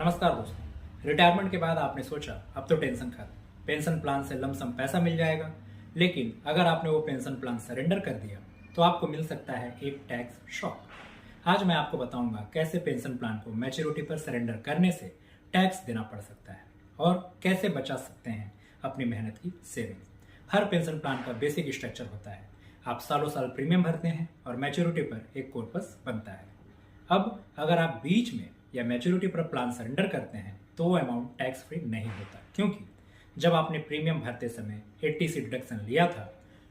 नमस्कार दोस्तों। रिटायरमेंट के बाद आपने सोचा अब तो टेंशन खत्म, पेंशन प्लान से लमसम पैसा मिल जाएगा। लेकिन अगर आपने वो पेंशन प्लान सरेंडर कर दिया तो आपको मिल सकता है एक टैक्स शॉक। आज मैं आपको बताऊंगा कैसे पेंशन प्लान को मैच्योरिटी पर सरेंडर करने से टैक्स देना पड़ सकता है और कैसे बचा सकते हैं अपनी मेहनत की सेविंग्स। हर पेंशन प्लान का बेसिक स्ट्रक्चर होता है। आप सालों साल प्रीमियम भरते हैं और मैच्योरिटी पर एक कॉर्पस बनता है। अब अगर आप बीच में या मैच्योरिटी पर प्लान सरेंडर करते हैं तो वो अमाउंट टैक्स फ्री नहीं होता, क्योंकि जब आपने प्रीमियम भरते समय 80 डिडक्शन लिया था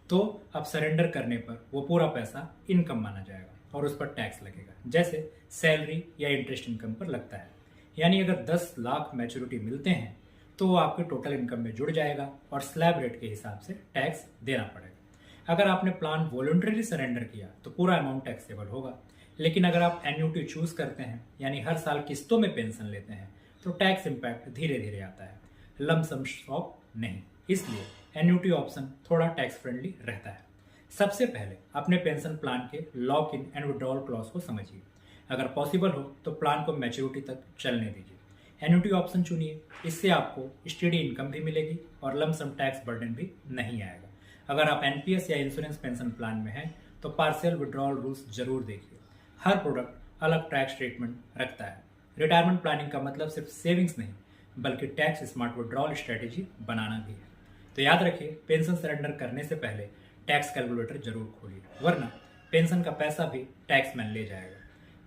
तो अब सरेंडर करने पर वो पूरा पैसा इनकम माना जाएगा और उस पर टैक्स लगेगा, जैसे सैलरी या इंटरेस्ट इनकम पर लगता है। यानी अगर 10 लाख मैच्योरिटी मिलते हैं तो वो आपके टोटल इनकम में जुड़ जाएगा और स्लैब रेट के हिसाब से टैक्स देना पड़ेगा। अगर आपने प्लान वॉलंटरी सरेंडर किया तो पूरा अमाउंट टैक्सेबल होगा, लेकिन अगर आप एन्युटी चूज करते हैं यानी हर साल किस्तों में पेंशन लेते हैं तो टैक्स इम्पैक्ट धीरे धीरे आता है, लमसम शॉक नहीं। इसलिए एन्युटी ऑप्शन थोड़ा टैक्स फ्रेंडली रहता है। सबसे पहले अपने पेंशन प्लान के lock in and withdrawal clause को समझिए। अगर पॉसिबल हो तो प्लान को मैच्योरिटी तक चलने दीजिए। एन्युटी ऑप्शन चुनिए, इससे आपको स्टेडी इनकम भी मिलेगी और लमसम टैक्स बर्डन भी नहीं आएगा। अगर आप एनपीएस या इंश्योरेंस पेंशन प्लान में हैं तो पार्शियल विड्रॉल रूल्स जरूर देखिए। हर प्रोडक्ट अलग टैक्स ट्रीटमेंट रखता है। रिटायरमेंट प्लानिंग का मतलब सिर्फ सेविंग्स नहीं बल्कि टैक्स स्मार्ट विड्रॉल स्ट्रेटेजी बनाना भी है। तो याद रखिए, पेंशन सरेंडर करने से पहले टैक्स कैलकुलेटर जरूर खोलिए, वरना पेंशन का पैसा भी टैक्स मैन ले जाएगा।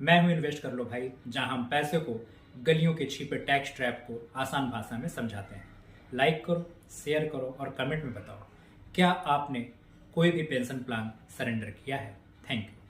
मैं हूं इन्वेस्ट कर लो भाई, जहां हम पैसे को गलियों के छिपे टैक्स ट्रैप को आसान भाषा में समझाते हैं। लाइक करो, शेयर करो और कमेंट में बताओ क्या आपने कोई भी पेंशन प्लान सरेंडर किया है। Thank you.